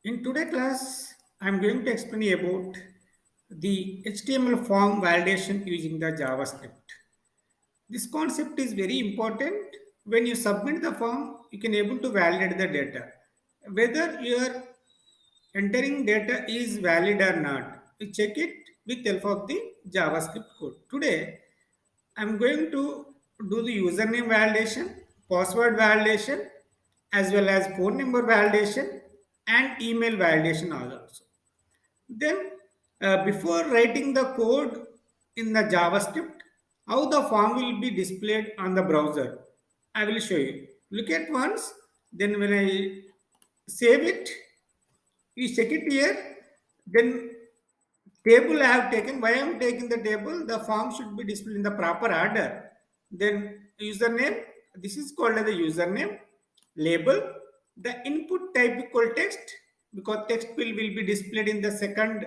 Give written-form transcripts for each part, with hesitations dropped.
In today class, I'm going to explain about the HTML form validation using the JavaScript. This concept is very important. When you submit the form, you can able to validate the data. Whether your entering data is valid or not, you check it with help of the JavaScript code. Today, I'm going to do the username validation, password validation, as well as phone number validation and email validation also. Then, before writing the code in the JavaScript, how the form will be displayed on the browser, I will show you. Look at once, then when I save it, you check it here, then table I have taken. Why I am taking the table? The form should be displayed in the proper order. Then username, this is called as the username. Label, the input type equal text, because will be displayed in the second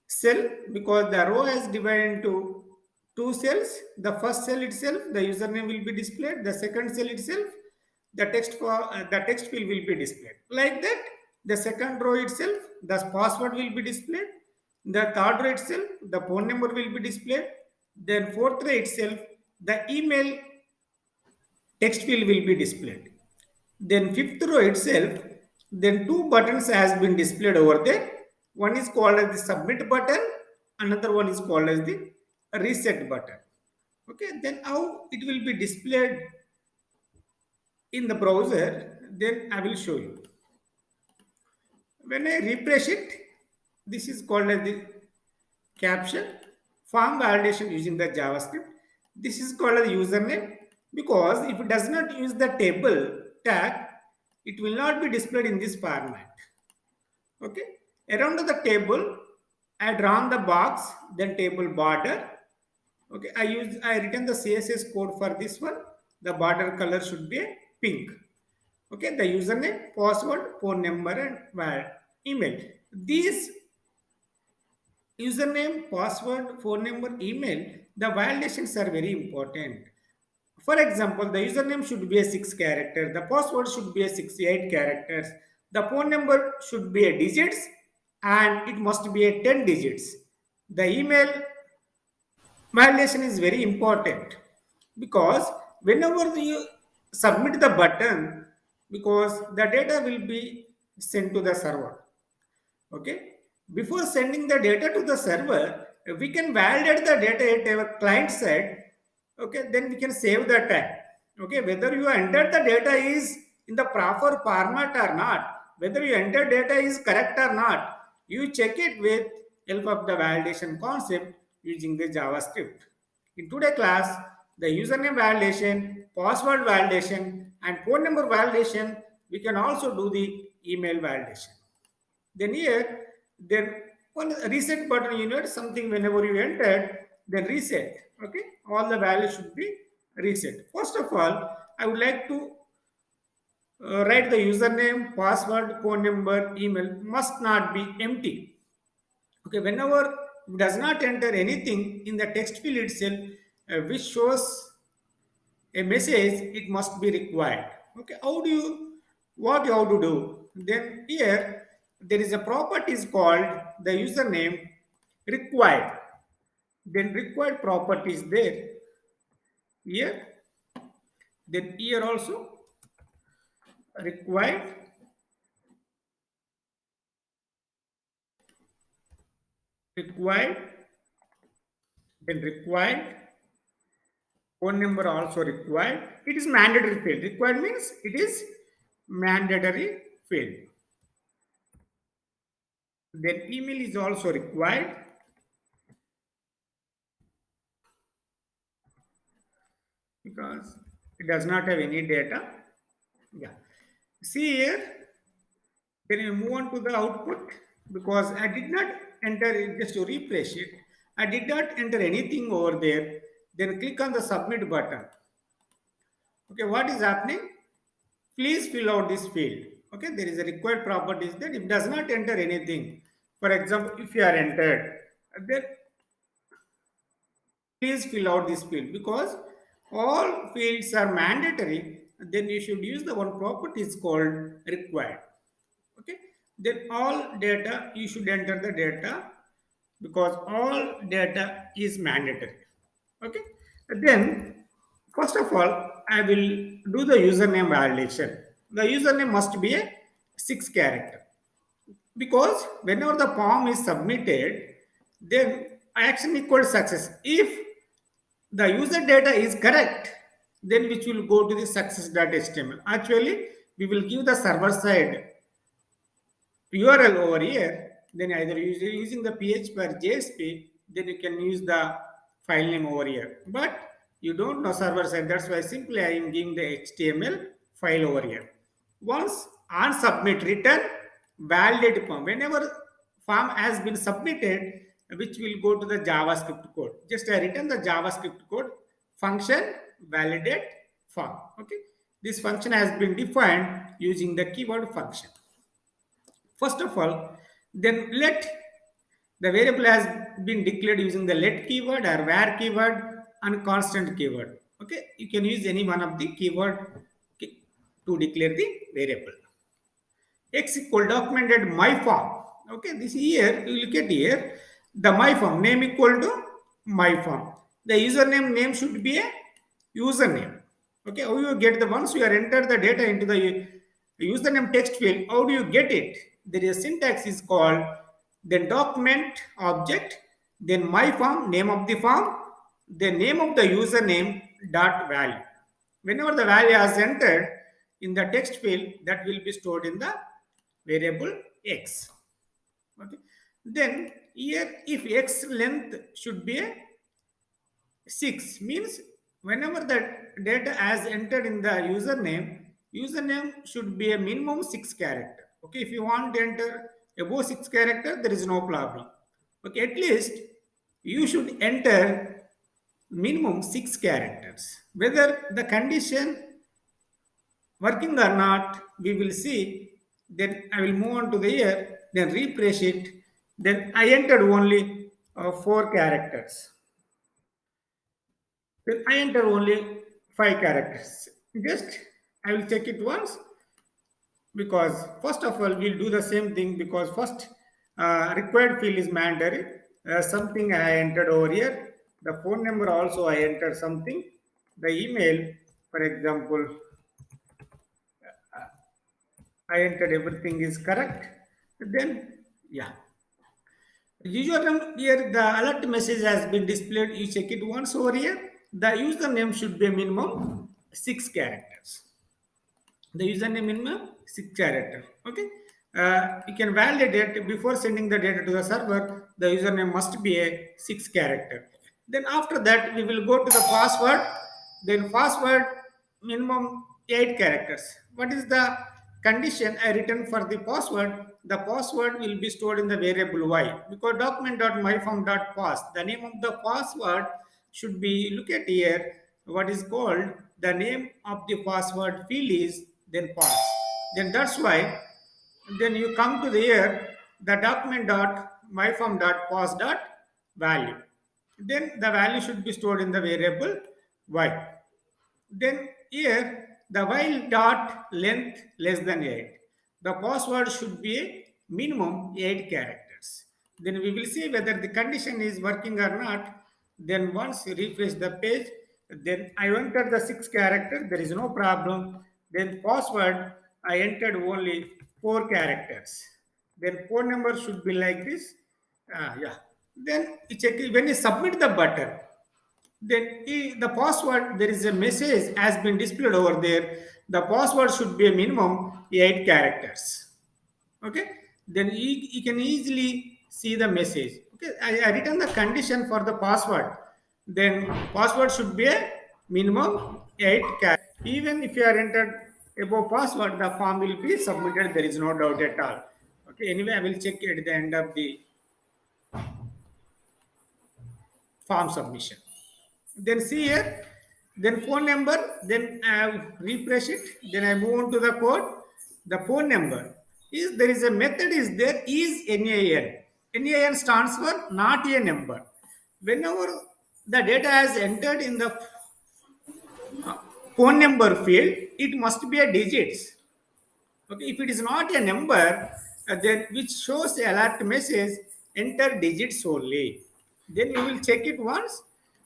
cell, because the row is divided into two cells. The first cell itself the username will be displayed, the second cell itself the text field will be displayed like that. The second row itself the password will be displayed, the third row itself the phone number will be displayed, then fourth row itself the email text field will be displayed. Then fifth row itself, then two buttons has been displayed over there. One is called as the submit button, another one is called as the reset button. Okay, then how it will be displayed in the browser, then I will show you. When I refresh it, this is called as the caption form validation using the JavaScript. This is called as username, because if it does not use the table tag, it will not be displayed in this format. Okay, around the table, I drawn the box, then table border. Okay, I written the CSS code for this one. The border color should be pink. Okay, the username, password, phone number, and email. These username, password, phone number, email, the validations are very important. For example, the username should be a 6 character, the password should be a 68 characters, the phone number should be a digits, and it must be a 10 digits. The email validation is very important, because whenever you submit the button, because the data will be sent to the server. Okay, before sending the data to the server, we can validate the data at our client side. Okay, then we can save the time. Okay, whether you entered the data is in the proper format or not, whether you entered data is correct or not, you check it with help of the validation concept using the JavaScript. In today class, the username validation, password validation, and phone number validation, we can also do the email validation. Then here, then one reset button, you need something whenever you entered, then reset. Okay, all the values should be reset. First of all, I would like to write the username, password, phone number, email must not be empty. Okay, whenever it does not enter anything in the text field itself, which shows a message, it must be required. Okay, how do you, what you have to do? Then here there is a property is called the username required. Then required property is there here. Then here also required, required, then required, phone number also required. It is mandatory field. Required means it is mandatory field. Then email is also required, because it does not have any data. Yeah. See here, then you move on to the output, because I did not enter it, just to refresh it. I did not enter anything over there. Then click on the submit button. Okay, what is happening? Please fill out this field. Okay, there is a required properties that it does not enter anything. For example, if you are entered, then please fill out this field, because all fields are mandatory. Then you should use the one property is called required. Okay, then all data you should enter the data because all data is mandatory. Okay. Then first of all, I will do the username validation. The username must be a 6 character because whenever the form is submitted, then action equals success. If the user data is correct, then which will go to the success.html. Actually, we will give the server side URL over here, then either using the PHP or JSP, then you can use the file name over here. But you don't know server side, that's why simply I am giving the HTML file over here. Once on submit return validate form. Whenever form has been submitted, which will go to the JavaScript code. Just I return the JavaScript code function validate form. Okay. This function has been defined using the keyword function. First of all, then let the variable has been declared using the let keyword or var keyword and constant keyword. Okay, you can use any one of the keyword to declare the variable. X equal documented my form. Okay, this here you look at here the my form name equal to my form. The username name should be a username. Okay, how you get the once you are enter the data into the username text field, how do you get it? There is a syntax is called then document object, then my form, name of the form, the name of the username dot value. Whenever the value is entered in the text field, that will be stored in the variable x. Okay. Then here if x length should be a 6 means whenever the data as entered in the username should be a minimum 6 character. Okay, if you want to enter above 6 character, there is no problem. Okay, at least you should enter minimum 6 characters. Whether the condition working or not, we will see. Then I will move on to the here, then refresh it. Then I entered only 4 characters. Then I enter only 5 characters. Just I will check it once because first of all we'll do the same thing because first required field is mandatory. Something I entered over here. The phone number also I entered something. The email, for example, I entered everything is correct. Then yeah. Usually here the alert message has been displayed. You check it once over here. The username should be a minimum 6 characters. The username minimum 6 character. Okay. You can validate it before sending the data to the server. The username must be a 6 character. Then after that, we will go to the password. Then password minimum 8 characters. What is the condition I written for the password? The password will be stored in the variable y because document.myform.pass. The name of the password should be look at here what is called the name of the password field is then pass. Then that's why then you come to the here the document dot myform dot pass dot value. Then the value should be stored in the variable y. Then here the while dot length less than 8. The password should be a minimum 8 characters. Then we will see whether the condition is working or not. Then once you refresh the page, then I entered the 6 characters, there is no problem. Then password, I entered only 4 characters. Then phone number should be like this. Yeah. Then you check when you submit the button, then the password there is a message has been displayed over there. The password should be a minimum 8 characters. Okay, then you can easily see the message. Okay, I written the condition for the password, then password should be a minimum 8 characters. Even if you are entered above password, the form will be submitted, there is no doubt at all. Okay, anyway I will check at the end of the form submission. Then see here, then phone number, then I refresh it, then I move on to the code. The phone number is there is a method is there is NAN. NAN stands for not a number. Whenever the data is entered in the phone number field, it must be a digits. Okay, if it is not a number, then which shows the alert message, enter digits only. Then we will check it once.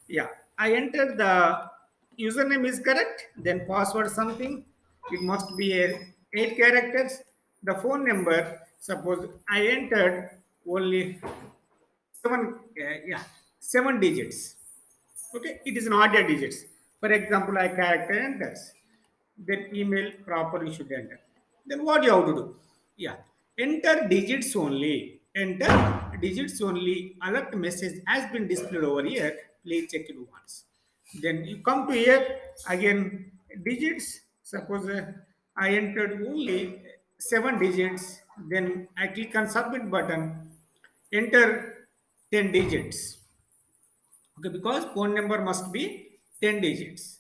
Yeah, I entered the username is correct. Then password something. It must be a 8 characters. The phone number. Suppose I entered only seven. Yeah, 7 digits. Okay, it is not a digits. For example, I character enters. Then email properly should enter. Then what you have to do? Yeah, enter digits only. Enter digits only. Alert message has been displayed over here. Please check it once. Then you come to here again. Digits. Suppose I entered only 7 digits. Then I click on submit button. Enter 10 digits. Okay, because phone number must be 10 digits.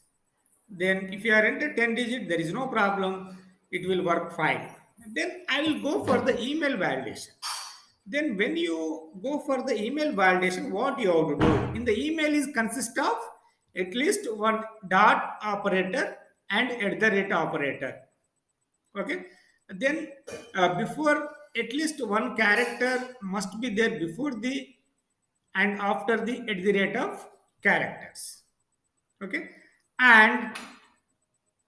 Then if you are entered 10 digit, there is no problem. It will work fine. Then I will go for the email validation. Then when you go for the email validation, what you have to do? In the email is consist of at least one dot operator and at the rate operator. Okay. Then before at least one character must be there before the and after the at the rate of characters. Okay, and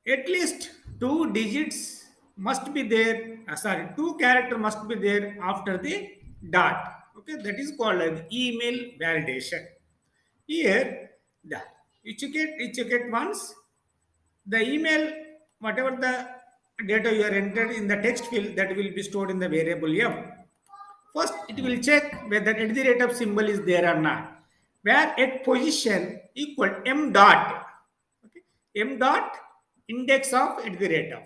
at least 2 digits must be there. Sorry, 2 character must be there after the dot. Okay, that is called as email validation. Here, the you check it once. The email, whatever the data you are entered in the text field, that will be stored in the variable m. First, it will check whether at the rate of symbol is there or not. Where at position equal m dot, okay, m dot index of at the rate of.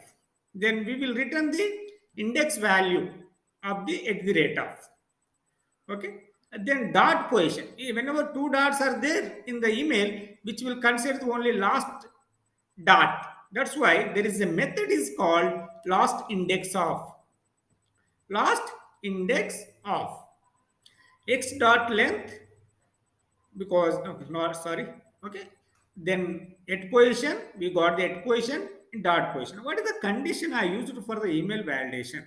Then we will return the index value of the at the rate of. Okay. And then dot position. Whenever 2 dots are there in the email, which will consider the only last dot. That's why there is a method is called last index of. Last index of x dot length because okay, no, sorry, okay, then at position we got the at position dot position. What is the condition I used for the email validation?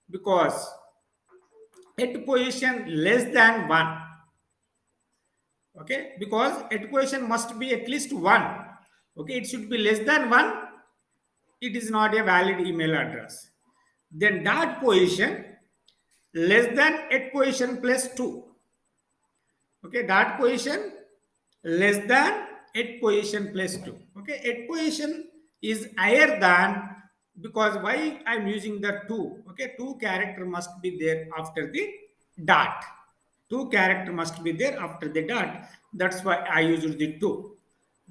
Because at position less than 1, okay, because at position must be at least 1, okay, it should be less than 1, it is not a valid email address. Then dot position less than at position plus 2. Okay, dot position less than at position plus 2. Okay, at position is higher than because why I'm using the 2. Okay, 2 character must be there after the dot. 2 character must be there after the dot. That's why I used the 2.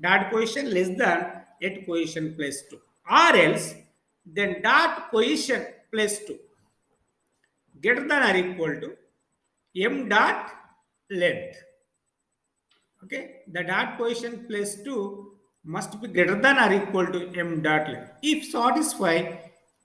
Dot position less than at position plus 2. Or else then dot position plus 2 greater than or equal to m dot length. Okay, the dot position plus 2 must be greater than or equal to m dot length. If satisfy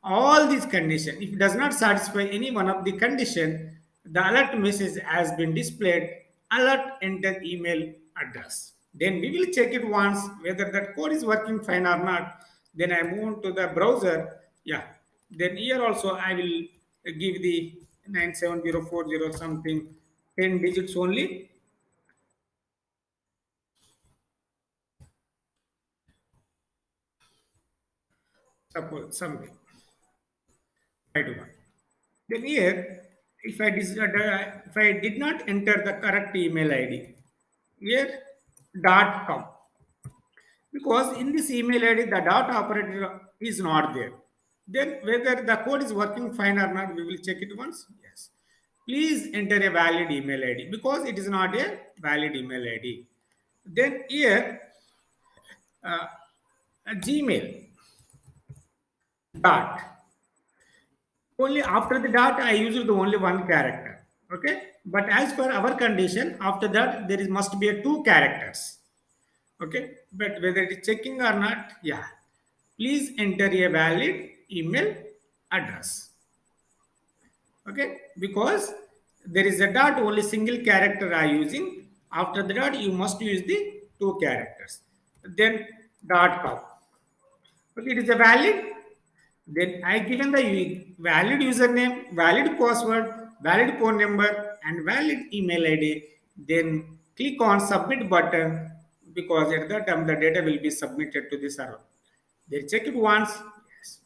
all these conditions, if it does not satisfy any one of the condition, the alert message has been displayed, alert enter email address. Then we will check it once whether that code is working fine or not. Then I move to the browser. Yeah, then here also I will give the 97040 something 10 digits only. Suppose something I do one. Then here, if I did not enter the correct email ID, here dot com, because in this email ID the dot operator is not there. Then whether the code is working fine or not, we will check it once. Yes. Please enter a valid email ID because it is not a valid email ID. Then here uh, a Gmail dot. Only after the dot I use the only one character. Okay. But as per our condition, after that there is must be a 2 characters. Okay. But whether it is checking or not, yeah. Please enter a valid email address. Okay. Because there is a dot, only single character are using. After the dot, you must use the 2 characters. Then dot com. Okay, it is a valid. Then I given the valid username, valid password, valid phone number, and valid email ID. Then click on submit button, because at that time the data will be submitted to the server. They check it once. Yes,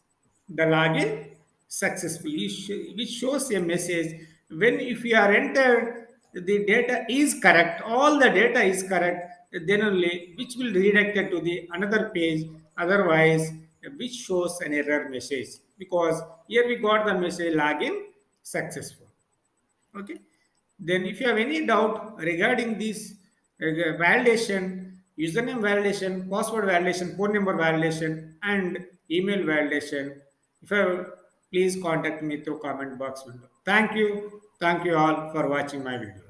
the login successfully, which shows a message when, if you are entered the data is correct, all the data is correct, then only which will redirect it to the another page. Otherwise, which shows an error message, because here we got the message login successful. Okay. Then if you have any doubt regarding this validation, username validation, password validation, phone number validation, and email validation, if you have, please contact me through comment box window. Thank you. Thank you all for watching my videos.